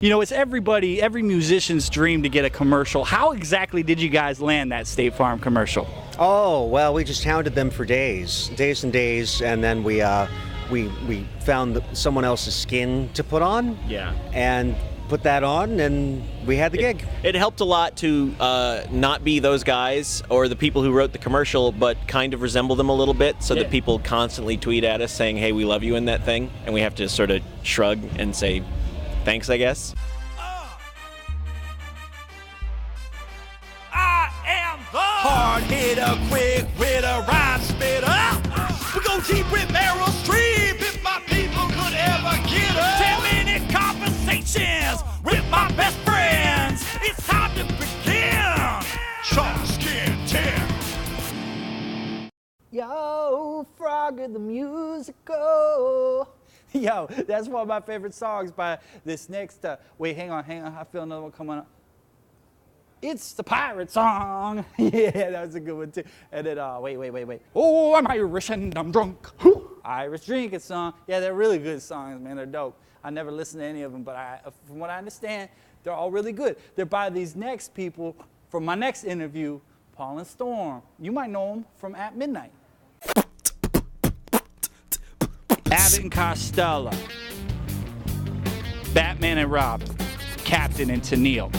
You know, it's every musician's dream to get a commercial. How exactly did you guys land that State Farm commercial? Oh, well, we just hounded them for days and days, and then we found someone else's skin to put on. Yeah. And put that on, and we had the gig. It helped a lot to not be those guys or the people who wrote the commercial, but kind of resemble them a little bit, so that people constantly tweet at us saying, hey, we love you in that thing, and we have to sort of shrug and say thanks, I guess. I am the hard hitter, quick witter, rhyme spitter. We go deep with Meryl Streep if my people could ever get her. 10 minute conversations with my best friends. It's time to begin. Chalkskin 10. Yo, Frogger the musical. Yo, that's one of my favorite songs by this next, wait, hang on, I feel another one coming up. It's the pirate song. Yeah, that was a good one too. And then, wait. Oh, I'm Irish and I'm drunk. Irish drinking song. Yeah, they're really good songs, man, they're dope. I never listened to any of them, but from what I understand, they're all really good. They're by these next people from my next interview, Paul and Storm. You might know them from At Midnight. Abbott and Costello, Batman and Robin, Captain and Tennille.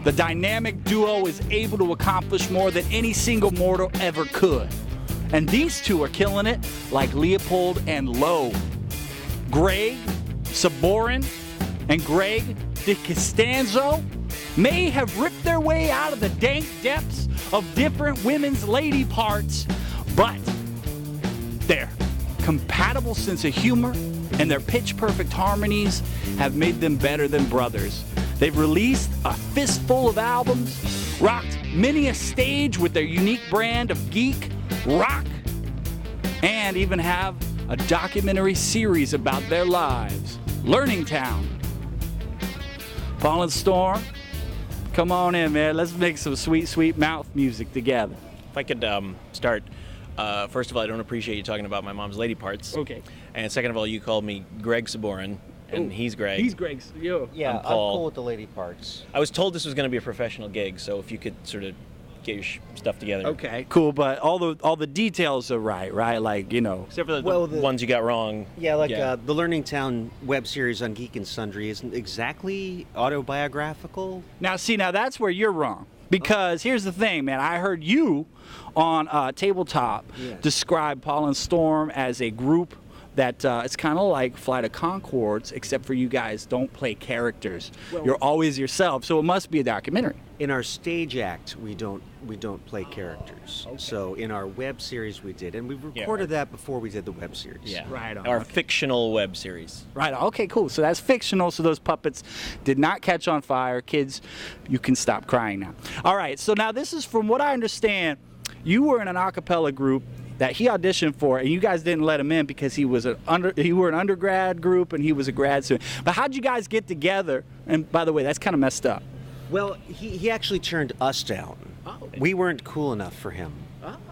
The dynamic duo is able to accomplish more than any single mortal ever could. And these two are killing it like Leopold and Lowe. Greg Saborin and Greg DiCostanzo may have ripped their way out of the dank depths of different women's lady parts, but their compatible sense of humor and their pitch-perfect harmonies have made them better than brothers. They've released a fistful of albums, rocked many a stage with their unique brand of geek, rock, and even have a documentary series about their lives, Learning Town. Paul and Storm, come on in, man. Let's make some sweet, sweet mouth music together. If I could start, first of all, I don't appreciate you talking about my mom's lady parts. Okay. And second of all, you called me Greg Saborin, and he's Greg. He's Greg's. Yo. Yeah, I'm Paul. I'm cool with the lady parts. I was told this was going to be a professional gig, so if you could sort of get your stuff together. Okay, cool, but all the details are right? Like, you know. Except for the ones you got wrong. Yeah, the Learning Town web series on Geek and Sundry isn't exactly autobiographical. Now, that's where you're wrong. Because here's the thing, man. I heard you on Tabletop describe Paul and Storm as a group that it's kind of like Flight of Conchords, except for you guys don't play characters. Well, you're always yourself, so it must be a documentary. In our stage act, we don't play characters. Okay. So in our web series we did, and we recorded that before we did the web series. Yeah, right on. Our fictional web series. Right on. Okay, cool. So that's fictional, so those puppets did not catch on fire. Kids, you can stop crying now. All right, so now this is, from what I understand, you were in an a cappella group that he auditioned for, and you guys didn't let him in because you were an undergrad group and he was a grad student. But how'd you guys get together? And by the way, that's kind of messed up. Well, he actually turned us down. Oh. We weren't cool enough for him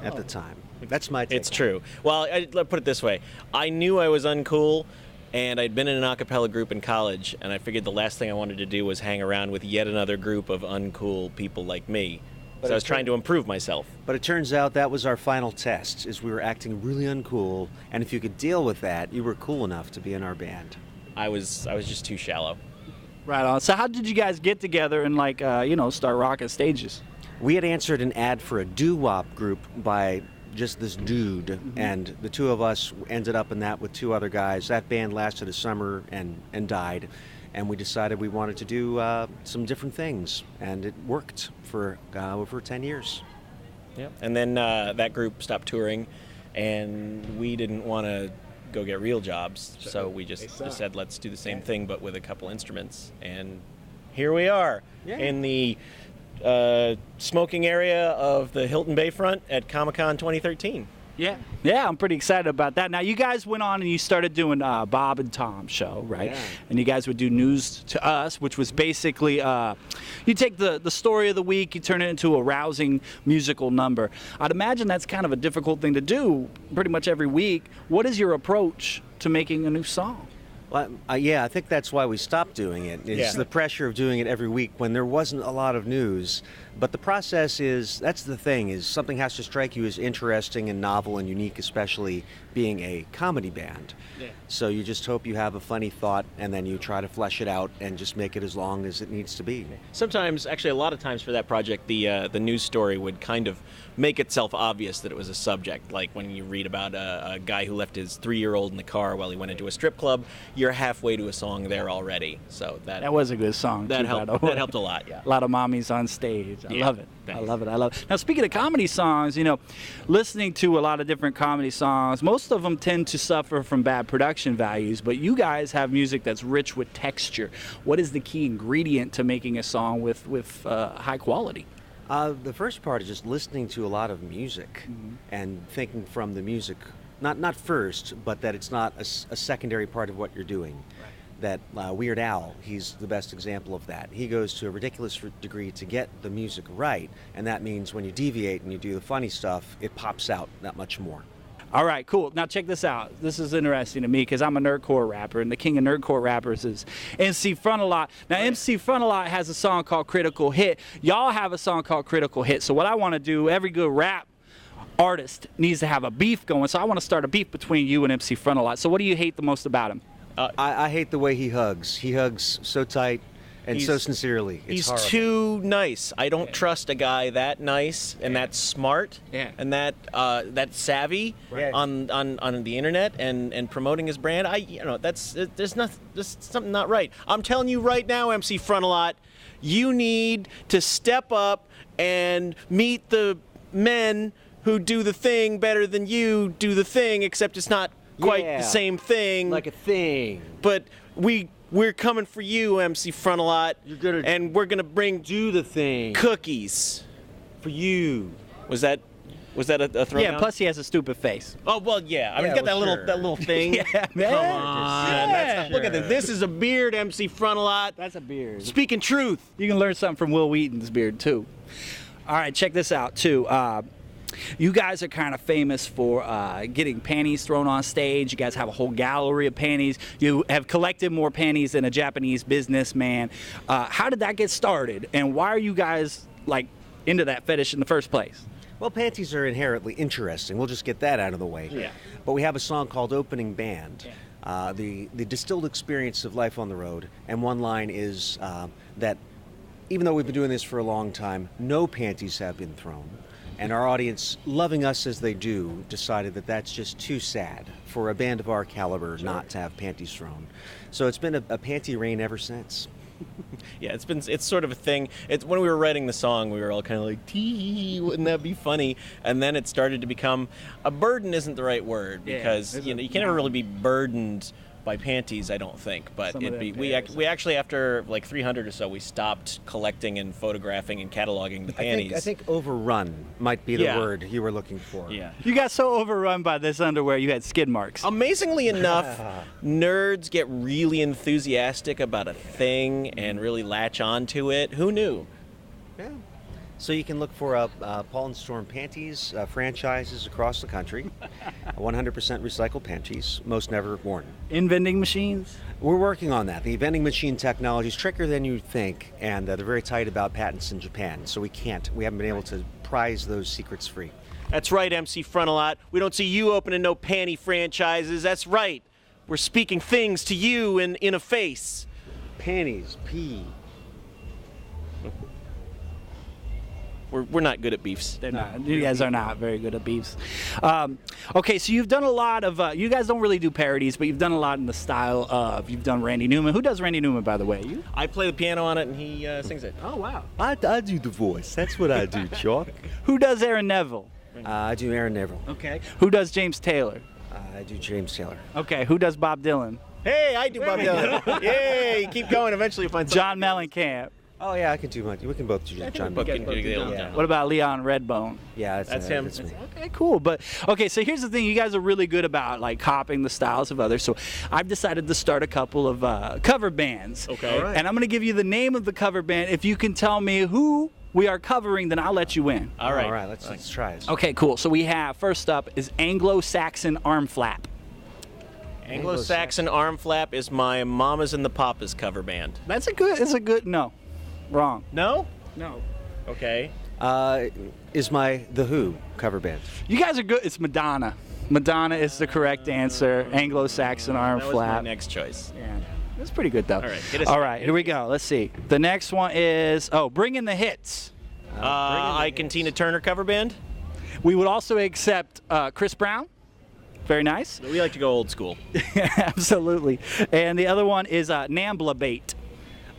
at the time. That's my take. It's true. Well, let's put it this way. I knew I was uncool, and I'd been in an a cappella group in college, and I figured the last thing I wanted to do was hang around with yet another group of uncool people like me. So I was trying to improve myself. But it turns out that was our final test, is we were acting really uncool, and if you could deal with that, you were cool enough to be in our band. I was just too shallow. Right on. So how did you guys get together and start rocking stages? We had answered an ad for a doo-wop group by just this dude, and the two of us ended up in that with two other guys. That band lasted a summer and died. And we decided we wanted to do some different things, and it worked for over 10 years. Yeah. And then that group stopped touring, and we didn't want to go get real jobs, so we just said, let's do the same thing, but with a couple instruments. And here we are in the smoking area of the Hilton Bayfront at Comic-Con 2013. Yeah, I'm pretty excited about that. Now, you guys went on and you started doing Bob and Tom show, right? Yeah. And you guys would do News to Us, which was basically, you take the story of the week, you turn it into a rousing musical number. I'd imagine that's kind of a difficult thing to do pretty much every week. What is your approach to making a new song? Well, yeah, I think that's why we stopped doing it. It's the pressure of doing it every week when there wasn't a lot of news. But the process that's the thing, is something has to strike you as interesting and novel and unique, especially being a comedy band. Yeah. So you just hope you have a funny thought, and then you try to flesh it out and just make it as long as it needs to be. Sometimes, actually a lot of times for that project, the news story would kind of make itself obvious that it was a subject. Like when you read about a guy who left his 3-year-old in the car while he went into a strip club, you're halfway to a song there already. So that was a good song. That helped. That helped a lot. Yeah. A lot of mommies on stage. I love it. Thanks. I love it. Now, speaking of comedy songs, listening to a lot of different comedy songs, most of them tend to suffer from bad production values, but you guys have music that's rich with texture. What is the key ingredient to making a song with high quality? The first part is just listening to a lot of music and thinking from the music, not first, but that it's not a secondary part of what you're doing. Right. That Weird Al, he's the best example of that. He goes to a ridiculous degree to get the music right, and that means when you deviate and you do the funny stuff, it pops out that much more. All right, cool. Now check this out. This is interesting to me because I'm a nerdcore rapper, and the king of nerdcore rappers is MC Frontalot. Now, MC Frontalot has a song called Critical Hit. Y'all have a song called Critical Hit. So what I want to do, every good rap artist needs to have a beef going. So I want to start a beef between you and MC Frontalot. So what do you hate the most about him? I hate the way he hugs. He hugs so tight and so sincerely. It's he's horrible. Too nice. I don't trust a guy that nice and that smart and that savvy on the internet and promoting his brand. There's something not right. I'm telling you right now, MC Frontalot, you need to step up and meet the men who do the thing better than you do the thing, except it's not quite the same thing. Like a thing. But we're coming for you, MC Frontalot. And we're gonna do the thing. Cookies for you. Was that a throw? Yeah, plus he has a stupid face. Oh well, yeah. I mean, got that little thing. Yeah, man. Come on. Look at this. This is a beard, MC Frontalot. That's a beard. Speaking truth. You can learn something from Will Wheaton's beard too. All right, check this out too. You guys are kind of famous for getting panties thrown on stage. You guys have a whole gallery of panties. You have collected more panties than a Japanese businessman. How did that get started? And why are you guys into that fetish in the first place? Well, panties are inherently interesting. We'll just get that out of the way. Yeah. But we have a song called Opening Band, the distilled experience of life on the road. And one line is that even though we've been doing this for a long time, no panties have been thrown. And our audience, loving us as they do, decided that that's just too sad for a band of our caliber not to have panties thrown. So it's been a panty rain ever since. Yeah, it's sort of a thing. When we were writing the song, we were all kind of like, "Tee, wouldn't that be funny?" And then it started to become a burden. Isn't the right word, because you can't ever really be burdened by panties, I don't think, but we actually, after like 300 or so, we stopped collecting and photographing and cataloging the panties. I think overrun might be the word you were looking for. Yeah. You got so overrun by this underwear, you had skid marks. Amazingly enough, nerds get really enthusiastic about a thing and really latch on to it. Who knew? Yeah. So you can look for Paul and Storm panties franchises across the country. 100% recycled panties, most never worn. In vending machines? We're working on that. The vending machine technology is trickier than you think, and they're very tight about patents in Japan, so we haven't been able to prize those secrets free. That's right, MC Frontalot. We don't see you opening no panty franchises. That's right. We're speaking things to you in a face. Panties, pee. We're not good at beefs. They're not. You guys are not very good at beefs. Okay, so you've done a lot of, you guys don't really do parodies, but you've done a lot in the style of, you've done Randy Newman. Who does Randy Newman, by the way? You? I play the piano on it, and he sings it. Oh, wow. I do the voice. That's what I do, Chalk. Who does Aaron Neville? I do Aaron Neville. Okay. Who does James Taylor? I do James Taylor. Okay. Who does Bob Dylan? Hey, I do Bob Dylan. Yay, keep going. Eventually you'll find John Mellencamp. Oh, yeah, I can do much. We can both do John. What about Leon Redbone? Yeah, that's him. That's me. Okay, cool. But okay, so here's the thing: you guys are really good about copying the styles of others. So I've decided to start a couple of cover bands. Okay. All right. And I'm going to give you the name of the cover band. If you can tell me who we are covering, then I'll let you in. All right. All right. Let's try it. Okay, cool. So we have first up is Anglo-Saxon Arm Flap. Anglo-Saxon Arm Flap is my Mamas and the Papas cover band. It's a good, no. Wrong. No? No. Okay. Is The Who cover band. You guys are good. It's Madonna. Madonna is the correct answer. Anglo-Saxon Arm That was Flap. my next choice. Yeah. That's pretty good, though. All right, hit us All up. right, here we go. Let's see. The next one is, Bring in the Hits. Ike and Tina Turner cover band. We would also accept Chris Brown. Very nice. We like to go old school. Absolutely. And the other one is Nambla Bait.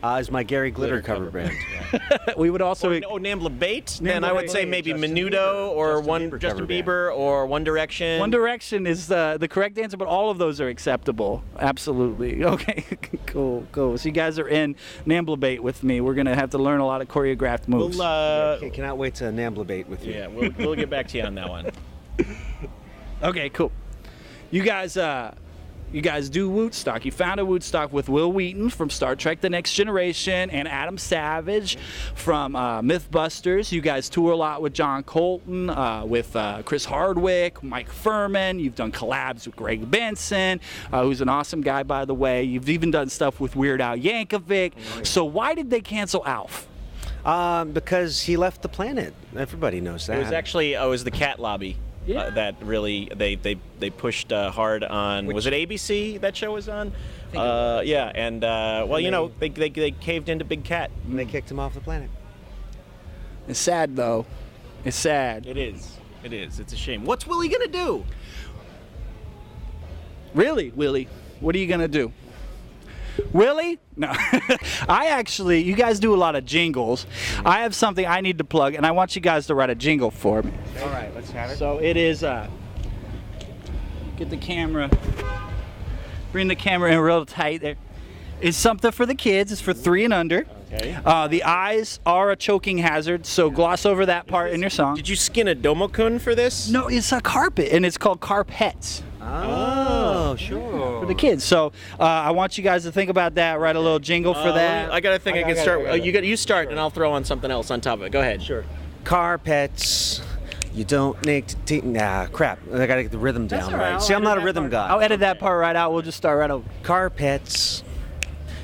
Is my Gary Glitter cover band. We would also... Nambla Bait? Then Nambla I would say Bait. maybe Justin Menudo Bieber. or Justin Bieber Justin cover band. Bieber or One Direction. One Direction is the correct answer, but all of those are acceptable. Absolutely. Okay, cool. So you guys are in Nambla Bait with me. We're going to have to learn a lot of choreographed moves. Cannot wait to Namblabate with you. Yeah, we'll get back to you on that one. Okay, cool. You guys do Woodstock. You founded Woodstock with Will Wheaton from Star Trek The Next Generation and Adam Savage from Mythbusters. You guys tour a lot with John Colton, with Chris Hardwick, Mike Furman. You've done collabs with Greg Benson, who's an awesome guy, by the way. You've even done stuff with Weird Al Yankovic. So why did they cancel Alf? Because he left the planet. Everybody knows that. It was actually it was the Cat Lobby. Yeah. That really they pushed hard on. Was it ABC that show was on? Yeah, and well, you know, they caved into Big Cat. And they kicked him off the planet. It's sad, though. It's sad. It is. It's a shame. What's Willie gonna do? Really, Willie? What are you gonna do? Willie? No. You guys do a lot of jingles. I have something I need to plug, and I want you guys to write a jingle for me. All right, let's have it. So it is, get the camera, bring the camera in real tight there. It's something for the kids. It's for 3 and under. Okay. The eyes are a choking hazard, so gloss over that part in your song. Did you skin a domokun for this? No, it's a carpet, and it's called Carpets. Oh, sure. For the kids. So I want you guys to think about that. Write a little jingle for that. I got to think I can start. You start, and I'll throw on something else on top of it. Go ahead. Sure. Carpets. You don't need to crap. I gotta get the rhythm down right. See, I'm not a rhythm guy. I'll edit that part right out. We'll just start right over. Carpets.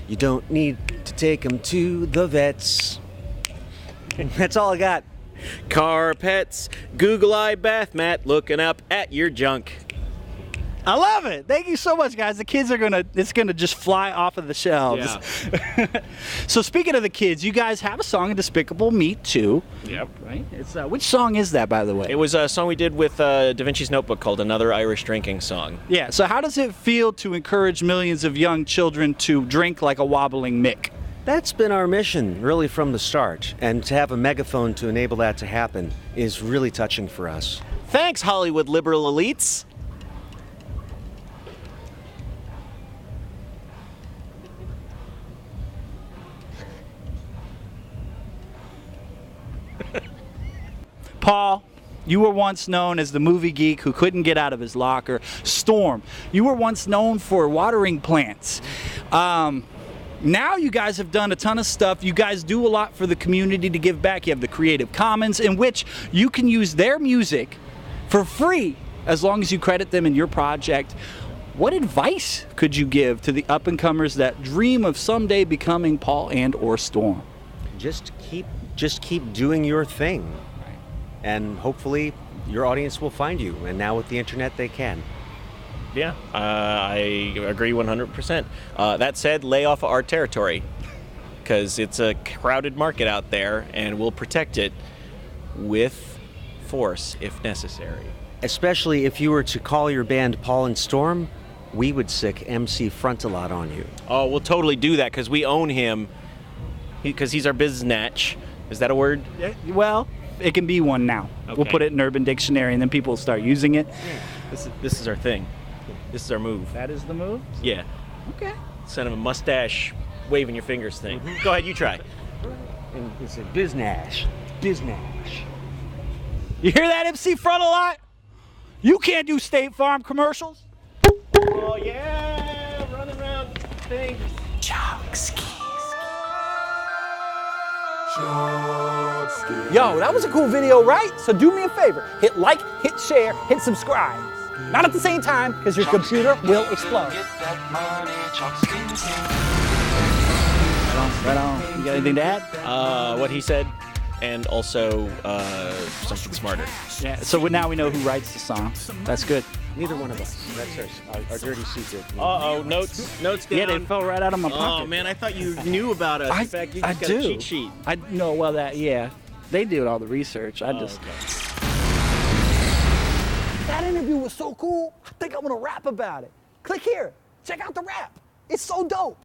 You don't need to take them to the vets. That's all I got. Carpets, Google Eye bath mat, looking up at your junk. I love it. Thank you so much, guys. The kids it's gonna just fly off of the shelves. Yeah. So speaking of the kids, you guys have a song in Despicable Me 2. Yep. Right? It's which song is that, by the way? It was a song we did with Da Vinci's Notebook called Another Irish Drinking Song. Yeah. So how does it feel to encourage millions of young children to drink like a wobbling Mick? That's been our mission, really, from the start. And to have a megaphone to enable that to happen is really touching for us. Thanks, Hollywood liberal elites. Paul, you were once known as the movie geek who couldn't get out of his locker. Storm, you were once known for watering plants. Now you guys have done a ton of stuff. You guys do a lot for the community to give back. You have the Creative Commons, in which you can use their music for free as long as you credit them in your project. What advice could you give to the up-and-comers that dream of someday becoming Paul and or Storm? Just keep doing your thing. And hopefully your audience will find you. And now with the internet, they can. Yeah, I agree 100%. That said, lay off our territory, because it's a crowded market out there, and we'll protect it with force if necessary. Especially if you were to call your band Paul and Storm, we would sick MC Frontalot on you. Oh, we'll totally do that, because we own him, because he's our biznatch. Is that a word? Yeah, well, it can be one now. Okay. We'll put it in Urban Dictionary, and then people will start using it. This is our thing. This is our move. That is the move? Yeah. Okay. Instead of a mustache waving your fingers thing. Go ahead, you try. And it's a biznash. Biznash. You hear that, MC Frontalot? You can't do State Farm commercials. Oh, yeah! Running around things. Chalkskin. Yo, that was a cool video, right? So do me a favor. Hit like, hit share, hit subscribe. Not at the same time, because your computer will explode. Right on. You got anything to add? What he said, and also something smarter. Yeah. So now we know who writes the song. That's good. Neither one of us. That's our dirty secret. Uh-oh, notes down. Yeah, they fell right out of my pocket. Oh, man, I thought you knew about us. In fact, you just got a cheat sheet. I know. Well, they did all the research. I just. Okay. That interview was so cool, I think I'm gonna rap about it. Click here, check out the rap. It's so dope.